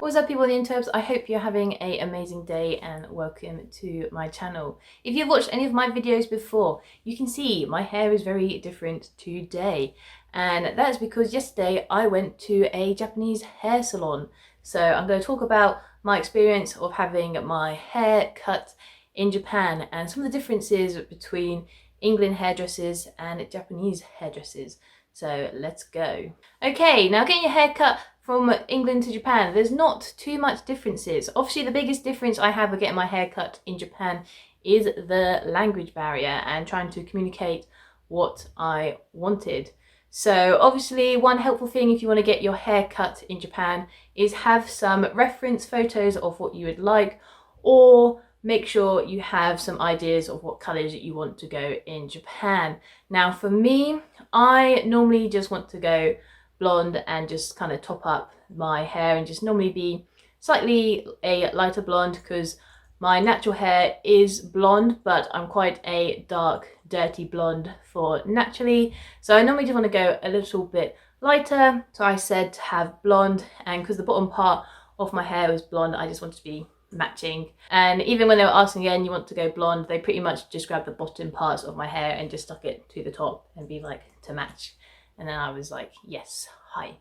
What's up people on the interwebs? I hope you're having an amazing day and welcome to my channel. If you've watched any of my videos before, you can see my hair is very different today. And that is because yesterday I went to a Japanese hair salon. So I'm going to talk about my experience of having my hair cut in Japan and some of the differences between England hairdressers and Japanese hairdressers. So let's go. Okay, now getting your hair cut from England to Japan, there's not too much differences. Obviously the biggest difference I have with getting my hair cut in Japan is the language barrier and trying to communicate what I wanted. So obviously one helpful thing if you want to get your hair cut in Japan is have some reference photos of what you would like, or make sure you have some ideas of what colours you want to go in Japan. Now for me, I normally just want to go blonde and just kind of top up my hair and just normally be slightly a lighter blonde because my natural hair is blonde, but I'm quite a dark, dirty blonde for naturally. So I normally just want to go a little bit lighter. So I said to have blonde, and because the bottom part of my hair was blonde, I just wanted to be matching. And even when they were asking again, you want to go blonde, they pretty much just grabbed the bottom parts of my hair and just stuck it to the top and be like, to match. And then I was like, yes, hi.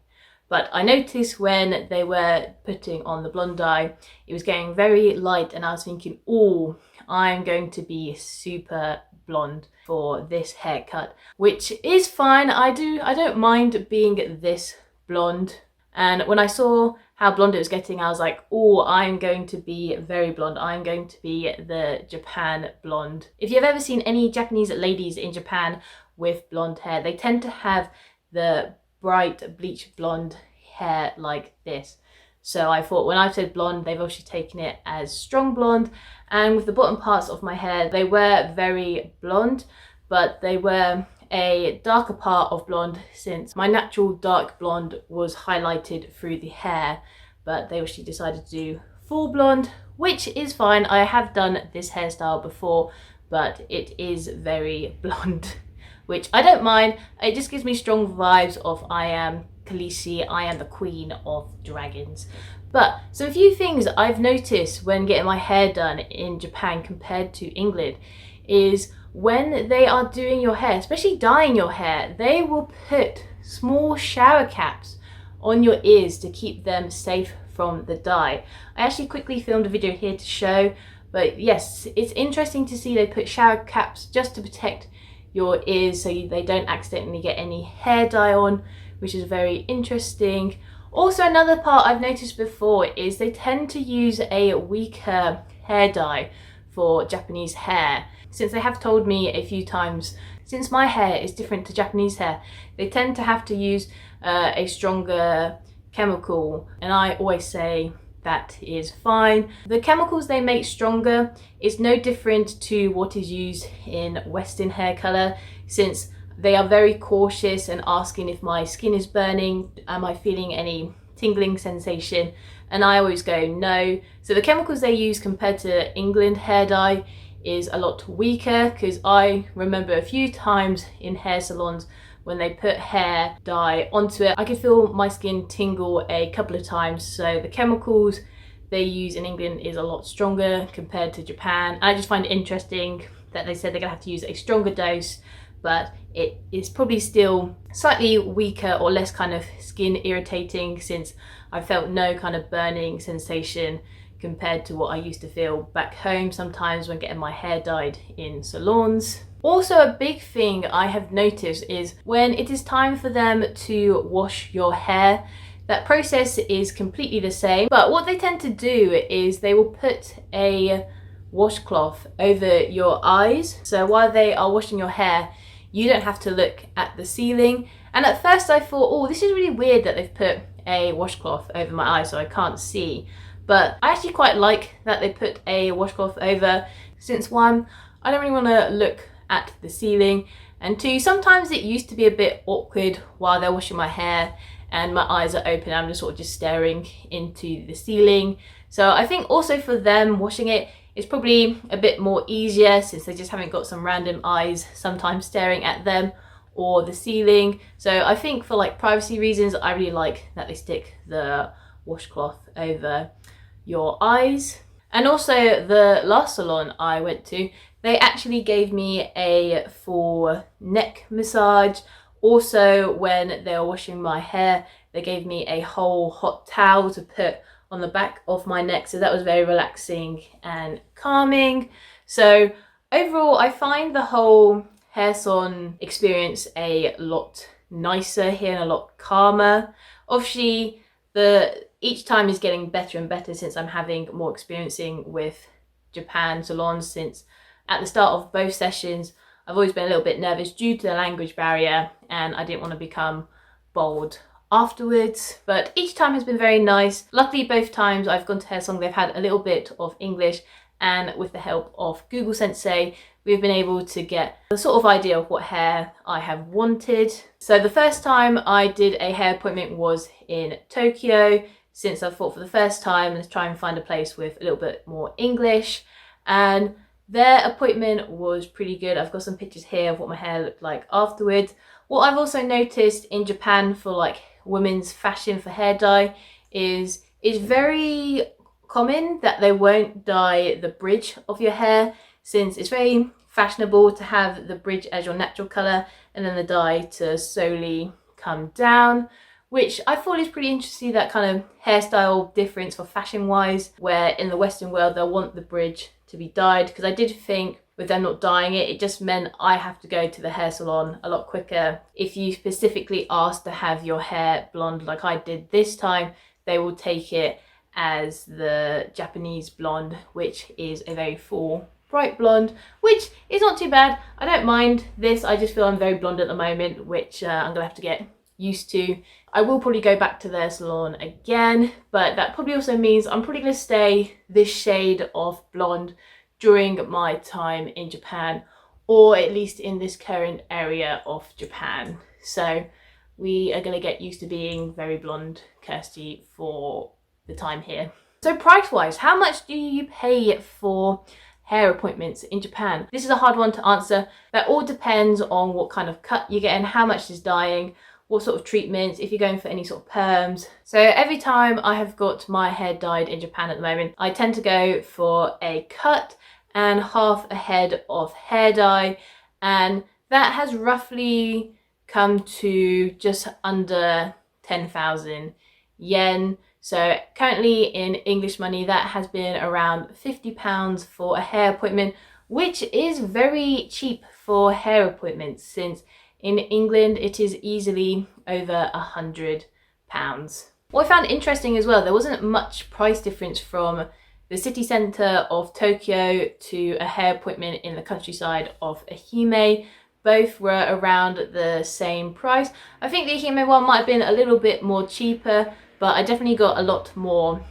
But I noticed when they were putting on the blonde dye, it was getting very light, and I was thinking, oh, I'm going to be super blonde for this haircut, which is fine. I don't mind being this blonde. And when I saw how blonde it was getting, I was like, oh, I'm going to be very blonde. I'm going to be the Japan blonde. If you've ever seen any Japanese ladies in Japan with blonde hair, they tend to have the bright bleach blonde hair like this. So I thought when I've said blonde, they've obviously taken it as strong blonde. And with the bottom parts of my hair, they were very blonde, but they were a darker part of blonde since my natural dark blonde was highlighted through the hair, but they actually decided to do full blonde, which is fine. I have done this hairstyle before, but it is very blonde, which I don't mind. It just gives me strong vibes of I am Khaleesi, I am the queen of dragons. But so a few things I've noticed when getting my hair done in Japan compared to England is when they are doing your hair, especially dyeing your hair, they will put small shower caps on your ears to keep them safe from the dye. I actually quickly filmed a video here to show, but yes, it's interesting to see they put shower caps just to protect your ears so they don't accidentally get any hair dye on, which is very interesting. Also, another part I've noticed before is they tend to use a weaker hair dye for Japanese hair. Since they have told me a few times, since my hair is different to Japanese hair, they tend to have to use a stronger chemical, and I always say that is fine. The chemicals they make stronger is no different to what is used in Western hair colour, since they are very cautious and asking if my skin is burning, am I feeling any tingling sensation, and I always go no. So the chemicals they use compared to England hair dye is a lot weaker, because I remember a few times in hair salons when they put hair dye onto it, I could feel my skin tingle a couple of times. So the chemicals they use in England is a lot stronger compared to Japan. I just find it interesting that they said they're gonna have to use a stronger dose, but it is probably still slightly weaker or less kind of skin irritating, since I felt no kind of burning sensation compared to what I used to feel back home sometimes when getting my hair dyed in salons. Also, a big thing I have noticed is when it is time for them to wash your hair, that process is completely the same, but what they tend to do is they will put a washcloth over your eyes. So while they are washing your hair, you don't have to look at the ceiling. And at first I thought, oh, this is really weird that they've put a washcloth over my eyes so I can't see. But I actually quite like that they put a washcloth over, since one, I don't really want to look at the ceiling, and two, sometimes it used to be a bit awkward while they're washing my hair and my eyes are open, I'm just sort of just staring into the ceiling. So I think also for them washing it, it's probably a bit more easier since they just haven't got some random eyes sometimes staring at them or the ceiling. So I think for like privacy reasons, I really like that they stick the washcloth over your eyes. And also the last salon I went to, they actually gave me a full neck massage. Also, when they were washing my hair, they gave me a whole hot towel to put on the back of my neck, so that was very relaxing and calming. So overall, I find the whole hair salon experience a lot nicer here and a lot calmer. Obviously, each time is getting better and better since I'm having more experiencing with Japan salons, since at the start of both sessions I've always been a little bit nervous due to the language barrier, and I didn't want to become bold afterwards. But each time has been very nice. Luckily, both times I've gone to hair salon, they've had a little bit of English, and with the help of Google Sensei, we've been able to get the sort of idea of what hair I have wanted. So the first time I did a hair appointment was in Tokyo, since I thought for the first time, let's try and find a place with a little bit more English. And their appointment was pretty good. I've got some pictures here of what my hair looked like afterwards. What I've also noticed in Japan for like women's fashion for hair dye is it's very common that they won't dye the bridge of your hair, since it's very fashionable to have the bridge as your natural colour and then the dye to slowly come down, which I thought is pretty interesting, that kind of hairstyle difference for fashion wise, where in the Western world they'll want the bridge to be dyed, because I did think with them not dyeing it, it just meant I have to go to the hair salon a lot quicker. If you specifically ask to have your hair blonde like I did this time, they will take it as the Japanese blonde, which is a very full bright blonde, which is not too bad. I don't mind this. I just feel I'm very blonde at the moment, which I'm gonna have to get used to. I will probably go back to their salon again, but that probably also means I'm probably gonna stay this shade of blonde during my time in Japan, or at least in this current area of Japan. So we are gonna get used to being very blonde Kirsty for the time here. So price wise, how much do you pay for hair appointments in Japan? This is a hard one to answer. That all depends on what kind of cut you get and how much is dyeing, what sort of treatments, if you're going for any sort of perms. So every time I have got my hair dyed in Japan at the moment, I tend to go for a cut and half a head of hair dye, and that has roughly come to just under 10,000 yen. So currently in English money, that has been around £50 for a hair appointment, which is very cheap for hair appointments, since in England it is easily over £100. What I found interesting as well, there wasn't much price difference from the city centre of Tokyo to a hair appointment in the countryside of Ehime. Both were around the same price. I think the Ehime one might have been a little bit more cheaper, but I definitely got a lot more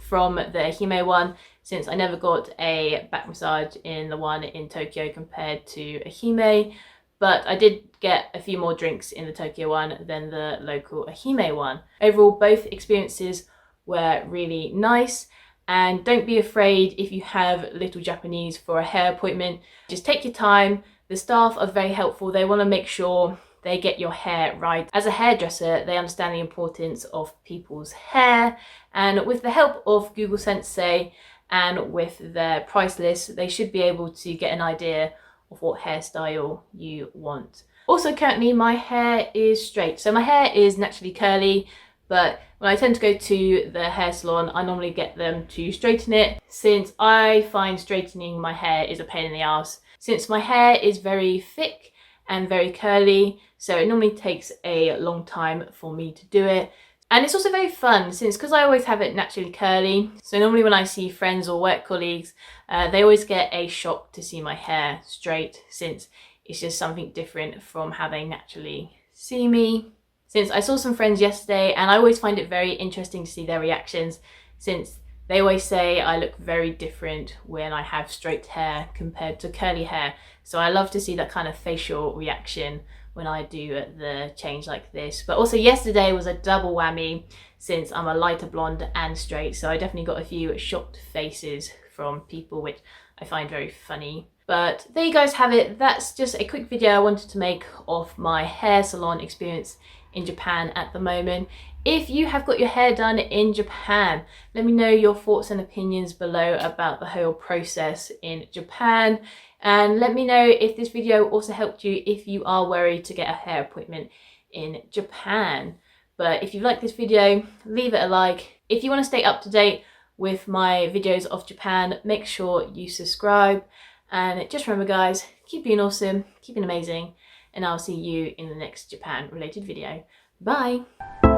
from the Ehime one, since I never got a back massage in the one in Tokyo compared to Ehime. But I did get a few more drinks in the Tokyo one than the local Ehime one. Overall, both experiences were really nice. And don't be afraid if you have little Japanese for a hair appointment. Just take your time. The staff are very helpful. They want to make sure they get your hair right. As a hairdresser, they understand the importance of people's hair. And with the help of Google Sensei and with their price list, they should be able to get an idea of what hairstyle you want. Also, currently my hair is straight. So my hair is naturally curly, but when I tend to go to the hair salon, I normally get them to straighten it, since I find straightening my hair is a pain in the ass. Since my hair is very thick and very curly, so it normally takes a long time for me to do it. And it's also very fun, since because I always have it naturally curly, so normally when I see friends or work colleagues, they always get a shock to see my hair straight, since it's just something different from how they naturally see me. Since I saw some friends yesterday, and I always find it very interesting to see their reactions, since they always say I look very different when I have straight hair compared to curly hair. So I love to see that kind of facial reaction when I do the change like this. But also yesterday was a double whammy, since I'm a lighter blonde and straight, so I definitely got a few shocked faces from people, which I find very funny. But there you guys have it. That's just a quick video I wanted to make of my hair salon experience in Japan at the moment. If you have got your hair done in Japan, let me know your thoughts and opinions below about the whole process in Japan. And let me know if this video also helped you if you are worried to get a hair appointment in Japan. But if you like this video, leave it a like. If you want to stay up to date with my videos of Japan, make sure you subscribe. And just remember guys, keep being awesome, keep being amazing, and I'll see you in the next Japan related video. Bye!